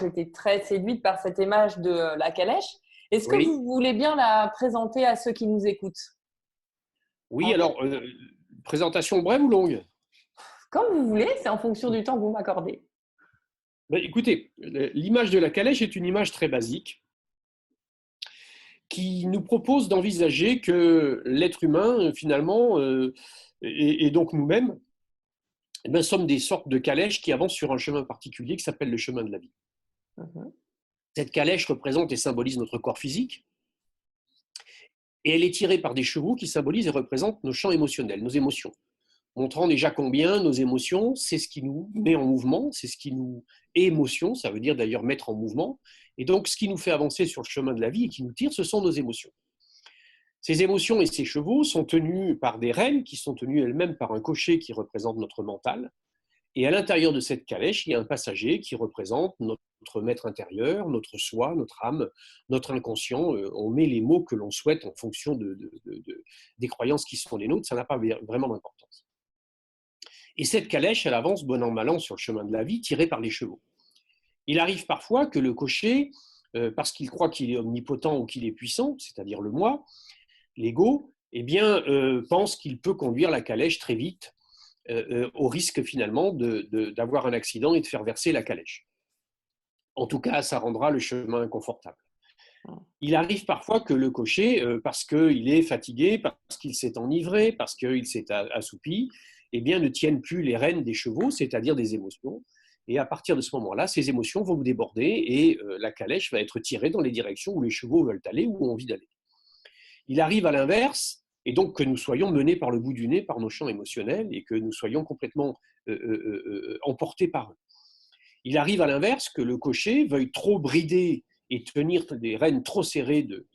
J'étais très séduite par cette image de la calèche. Est-ce que Oui, vous voulez bien la présenter à ceux qui nous écoutent? oui, alors, présentation brève ou longue? Comme vous voulez, c'est en fonction du temps que vous m'accordez. Ben, écoutez, l'image de la calèche est une image très basique qui nous propose d'envisager que l'être humain, finalement, et donc nous-mêmes, eh bien, sommes des sortes de calèches qui avancent sur un chemin particulier qui s'appelle le chemin de la vie. Mhm. Cette calèche représente et symbolise notre corps physique, et elle est tirée par des chevaux qui symbolisent et représentent nos champs émotionnels, nos émotions, montrant déjà combien nos émotions, c'est ce qui nous met en mouvement, c'est ce qui nous est émotion, ça veut dire d'ailleurs mettre en mouvement, et donc ce qui nous fait avancer sur le chemin de la vie et qui nous tire, ce sont nos émotions. Ces émotions et ces chevaux sont tenus par des rênes qui sont tenues elles-mêmes par un cocher qui représente notre mental, et à l'intérieur de cette calèche, il y a un passager qui représente notre maître intérieur, notre soi, notre âme, notre inconscient. On met les mots que l'on souhaite en fonction des croyances qui sont les nôtres, ça n'a pas vraiment d'importance. Et cette calèche, elle avance bon an, mal an sur le chemin de la vie, tirée par les chevaux. Il arrive parfois que le cocher, parce qu'il croit qu'il est omnipotent ou qu'il est puissant, c'est-à-dire le moi, l'ego, eh bien, pense qu'il peut conduire la calèche très vite, au risque finalement d'avoir un accident et de faire verser la calèche. En tout cas, ça rendra le chemin inconfortable. Il arrive parfois que le cocher, parce qu'il est fatigué, parce qu'il s'est enivré, parce qu'il s'est assoupi, eh bien, ne tienne plus les rênes des chevaux, c'est-à-dire des émotions. Et à partir de ce moment-là, ces émotions vont vous déborder et la calèche va être tirée dans les directions où les chevaux veulent aller, où ont envie d'aller. Il arrive à l'inverse, et donc que nous soyons menés par le bout du nez par nos champs émotionnels et que nous soyons complètement emportés par eux. Il arrive à l'inverse que le cocher veuille trop brider et tenir des rênes trop serrées de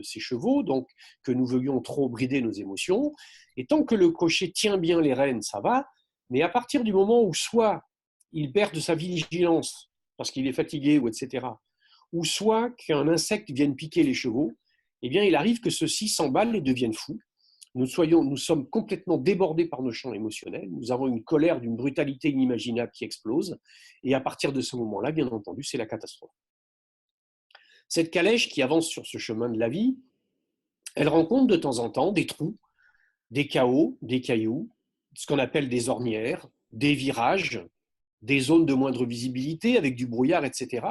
ses chevaux, donc que nous veuillions trop brider nos émotions. Et tant que le cocher tient bien les rênes, ça va, mais à partir du moment où soit il perd de sa vigilance parce qu'il est fatigué, ou etc., ou soit qu'un insecte vienne piquer les chevaux, eh bien il arrive que ceux-ci s'emballent et deviennent fous. Nous sommes complètement débordés par nos champs émotionnels, nous avons une colère d'une brutalité inimaginable qui explose, et à partir de ce moment-là, bien entendu, c'est la catastrophe. Cette calèche qui avance sur ce chemin de la vie, elle rencontre de temps en temps des trous, des chaos, des cailloux, ce qu'on appelle des ornières, des virages, des zones de moindre visibilité avec du brouillard, etc.,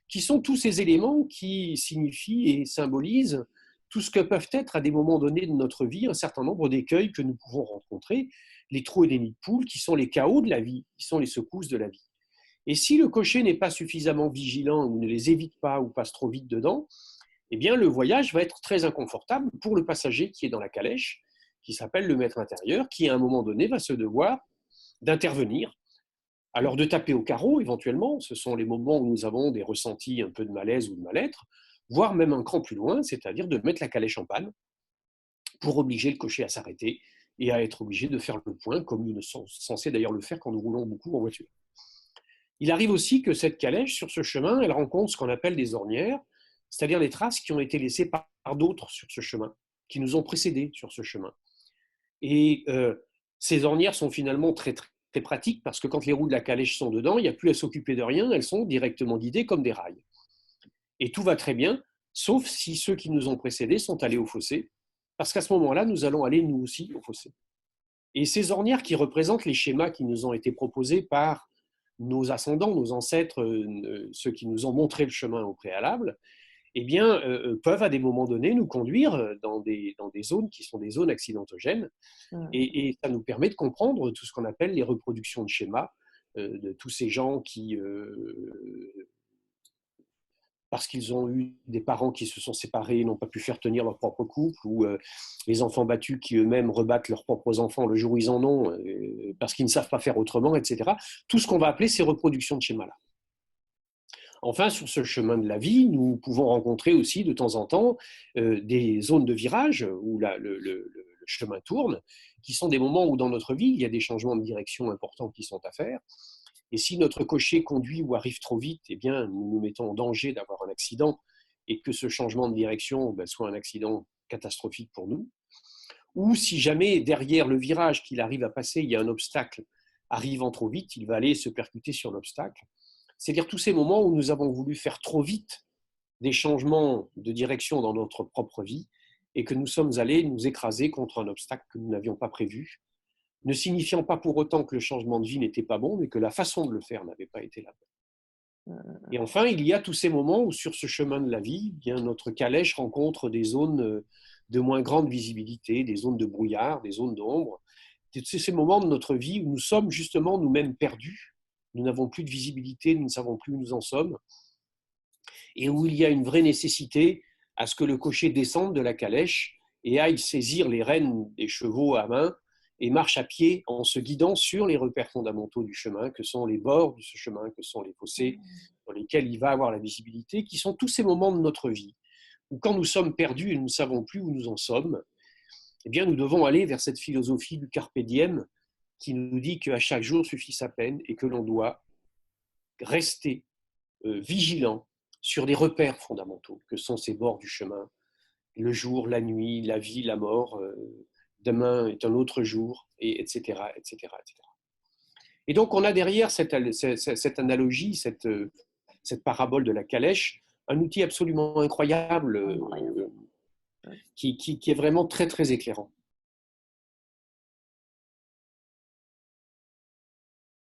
qui sont tous ces éléments qui signifient et symbolisent tout ce que peuvent être à des moments donnés de notre vie un certain nombre d'écueils que nous pouvons rencontrer, les trous et les nids de poules, qui sont les chaos de la vie, qui sont les secousses de la vie. Et si le cocher n'est pas suffisamment vigilant ou ne les évite pas ou passe trop vite dedans, eh bien le voyage va être très inconfortable pour le passager qui est dans la calèche, qui s'appelle le maître intérieur, qui à un moment donné va se devoir d'intervenir. Alors de taper au carreau, éventuellement, ce sont les moments où nous avons des ressentis un peu de malaise ou de mal-être, voire même un cran plus loin, c'est-à-dire de mettre la calèche en panne pour obliger le cocher à s'arrêter et à être obligé de faire le point, comme nous sommes censés d'ailleurs le faire quand nous roulons beaucoup en voiture. Il arrive aussi que cette calèche, sur ce chemin, elle rencontre ce qu'on appelle des ornières, c'est-à-dire les traces qui ont été laissées par d'autres sur ce chemin, qui nous ont précédés sur ce chemin. Et ces ornières sont finalement très, très, très pratiques parce que quand les roues de la calèche sont dedans, il n'y a plus à s'occuper de rien, elles sont directement guidées comme des rails. Et tout va très bien, sauf si ceux qui nous ont précédés sont allés au fossé, parce qu'à ce moment-là, nous allons aller nous aussi au fossé. Et ces ornières qui représentent les schémas qui nous ont été proposés par nos ascendants, nos ancêtres, ceux qui nous ont montré le chemin au préalable, eh bien, peuvent à des moments donnés nous conduire dans des zones qui sont des zones accidentogènes. Et ça nous permet de comprendre tout ce qu'on appelle les reproductions de schémas de tous ces gens qui, parce qu'ils ont eu des parents qui se sont séparés, n'ont pas pu faire tenir leur propre couple, ou les enfants battus qui eux-mêmes rebattent leurs propres enfants le jour où ils en ont, parce qu'ils ne savent pas faire autrement, etc. Tout ce qu'on va appeler ces reproductions de schémas-là. Enfin, sur ce chemin de la vie, nous pouvons rencontrer aussi de temps en temps des zones de virage où le chemin tourne, qui sont des moments où dans notre vie, il y a des changements de direction importants qui sont à faire. Et si notre cocher conduit ou arrive trop vite, eh bien, nous nous mettons en danger d'avoir un accident et que ce changement de direction soit un accident catastrophique pour nous. Ou si jamais derrière le virage qu'il arrive à passer, il y a un obstacle, arrivant trop vite, il va aller se percuter sur l'obstacle. C'est-à-dire tous ces moments où nous avons voulu faire trop vite des changements de direction dans notre propre vie et que nous sommes allés nous écraser contre un obstacle que nous n'avions pas prévu, ne signifiant pas pour autant que le changement de vie n'était pas bon, mais que la façon de le faire n'avait pas été la bonne. Et enfin, il y a tous ces moments où sur ce chemin de la vie, bien, notre calèche rencontre des zones de moins grande visibilité, des zones de brouillard, des zones d'ombre. C'est ces moments de notre vie où nous sommes justement nous-mêmes perdus, nous n'avons plus de visibilité, nous ne savons plus où nous en sommes, et où il y a une vraie nécessité à ce que le cocher descende de la calèche et aille saisir les rênes des chevaux à main et marche à pied en se guidant sur les repères fondamentaux du chemin, que sont les bords de ce chemin, que sont les fossés dans lesquels il va avoir la visibilité, qui sont tous ces moments de notre vie, où quand nous sommes perdus et nous ne savons plus où nous en sommes, eh bien nous devons aller vers cette philosophie du carpe diem qui nous dit qu'à chaque jour suffit sa peine et que l'on doit rester vigilant sur des repères fondamentaux, que sont ces bords du chemin, le jour, la nuit, la vie, la mort, demain est un autre jour, et etc., etc., etc. Et donc on a derrière cette analogie, cette parabole de la calèche, un outil absolument incroyable qui est vraiment très très éclairant.